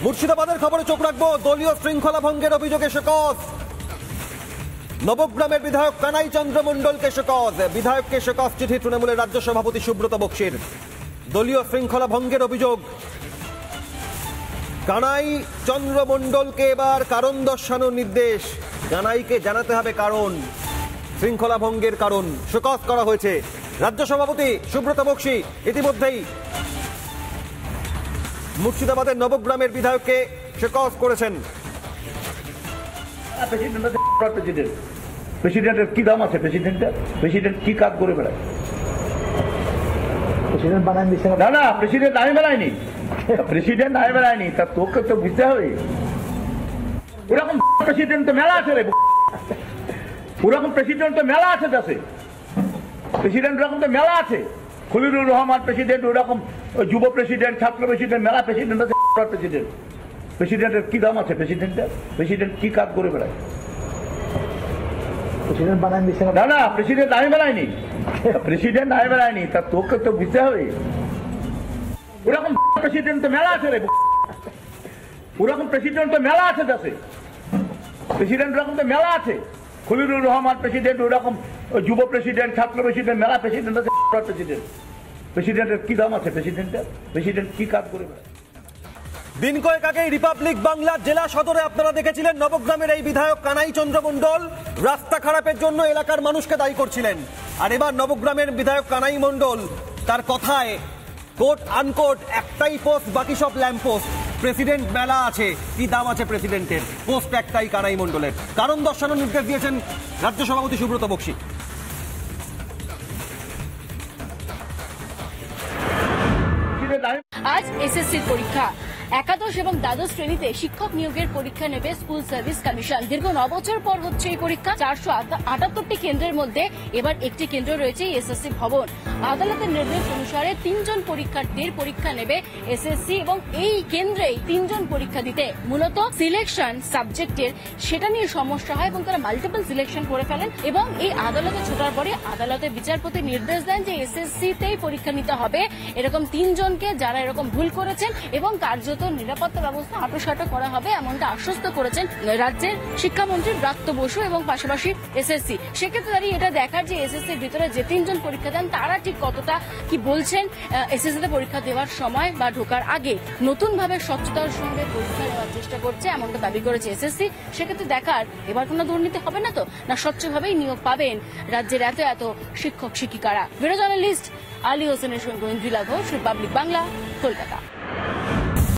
মুর্শিদাবাদের খবরে চোখ রাখবো। দলীয় শৃঙ্খলা ভঙ্গের অভিযোগে শোকজ নবগ্রামের বিধায়ক কানাই চন্দ্র মণ্ডলকে শোকজ। বিধায়ককে শোকজ চিঠি তৃণমূলের রাজ্য সভাপতি সুব্রত বক্সির। দলীয় শৃঙ্খলা ভঙ্গের অভিযোগ, কানাই চন্দ্র মণ্ডলকে এবার কারণ দর্শানোর নির্দেশ। কানাইকে জানাতে হবে কারণ, শৃঙ্খলা ভঙ্গের কারণ শোকজ করা হয়েছে। রাজ্য সভাপতি সুব্রত বক্সি ইতিমধ্যেই মুর্শিদাবাদের নবগ্রামের বিধায়ককে শোকজ করেছেন। প্রেসিডেন্টের কি দাম আছে? প্রেসিডেন্ট কি কাজ করে বেড়ায়? প্রেসিডেন্ট বানায় দিচ্ছে না। না, প্রেসিডেন্ট আমি বেড়ায়নি, প্রেসিডেন্ট আমি বেড়ায়নি। তা তোকে তো বুঝতে হবে, ওরকম প্রেসিডেন্ট তো মেলা আছে রে, ওরকম প্রেসিডেন্ট তো মেলা আছে দেশে। প্রেসিডেন্ট ওরকম তো মেলা আছে। খলিলুর রহমান প্রেসিডেন্ট, ওরকম যুব প্রেসিডেন্ট, ছাত্র প্রেসিডেন্ট, মেলা প্রেসিডেন্ট আছে। প্রেসিডেন্টের কি দাম আছে? প্রেসিডেন্ট কি কাজ করে বেড়ায়? প্রেসিডেন্ট বানায় দিচ্ছে না। না, প্রেসিডেন্ট আমি বেড়ায়নি, প্রেসিডেন্ট আমি বেড়ায়নি। তা তোকে তো বুঝতে হবে, ওরকম প্রেসিডেন্ট তো মেলা আছে রে, ওরকম প্রেসিডেন্ট তো মেলা আছে দেশে। প্রেসিডেন্ট ওরকম তো মেলা আছে। খলিলুর রহমান প্রেসিডেন্ট, ওরকম যুব প্রেসিডেন্ট, ছাত্র প্রেসিডেন্ট, মেলা প্রেসিডেন্ট আছে। প্রেসিডেন্টের কি দাম আছে? প্রেসিডেন্ট কি কাজ করে বেড়ায়? দিন কয়েক আগে রিপাবলিক বাংলার জেলা সদরে আপনারা দেখেছিলেন নবগ্রামের এই বিধায়ক কানাই চন্দ্র মণ্ডল রাস্তা খারাপের জন্য এলাকার মানুষকে দায়ী করছিলেন। আর এবার নবগ্রামের বিধায়ক কানাই মণ্ডল তার কথায় কোট আনকোট একটাই পোস্ট, বাকি সব ল্যাম্প পোস্ট। প্রেসিডেন্ট মেলা আছে, কি দাম আছে প্রেসিডেন্টের? পোস্ট একটাই কানাই মণ্ডলের। কারণ দর্শানোর নির্দেশ দিয়েছেন রাজ্য সভাপতি সুব্রত বক্সি। আজ এসএসসির পরীক্ষা। একাদশ এবং দ্বাদশ শ্রেণীতে শিক্ষক নিয়োগের পরীক্ষা নেবে স্কুল সার্ভিস কমিশন। দীর্ঘ 9 বছর পর হচ্ছে এই পরীক্ষা। 478টি কেন্দ্রের মধ্যে এবার একটি কেন্দ্র রয়েছে এসএসসি ভবন। আদালতের নির্দেশ অনুসারে 3 জন পরীক্ষার্থীর পরীক্ষা নেবে এসএসসি এবং এই কেন্দ্রেই 3 জন পরীক্ষা দিতে মূলত সিলেকশন সাবজেক্টের সেটা নিয়ে সমস্যা হয় এবং তারা মাল্টিপল সিলেকশন করে ফেলেন এবং এই আদালতে ছোটার পরে আদালতের বিচারপতি নির্দেশ দেন যে এসএসসিতেই পরীক্ষা নিতে হবে এরকম 3 জনকে যারা এরকম ভুল করেছেন এবং কার্যত নিরাপত্তা ব্যবস্থা আঁটোসাঁটো করা হবে এমনটা আশ্বস্ত করেছেন রাজ্যের শিক্ষামন্ত্রী ব্রাত্য বসু এবং পাশাপাশি এসএসসি। সেক্ষেত্রে দাঁড়িয়ে এটা দেখার যে এসএসসির ভিতরে যে 3 জন পরীক্ষা দেন তারা ঠিক কতটা কি বলছেন এসএসসিতে পরীক্ষা দেওয়ার সময় বা ঢোকার আগে। নতুন ভাবে স্বচ্ছতার সঙ্গে পরীক্ষা নেওয়ার চেষ্টা করছে এমনটা দাবি করেছে এসএসসি। সেক্ষেত্রে দেখার এবার কোনো দুর্নীতি হবে না তো, না স্বচ্ছভাবেই নিয়োগ পাবেন রাজ্যের এত শিক্ষক শিক্ষিকারা। ভিডিও জার্নালিস্ট আলী হোসেনের সঙ্গে ইন্দ্রিলা ঘোষ, রিপাবলিক বাংলা, কলকাতা।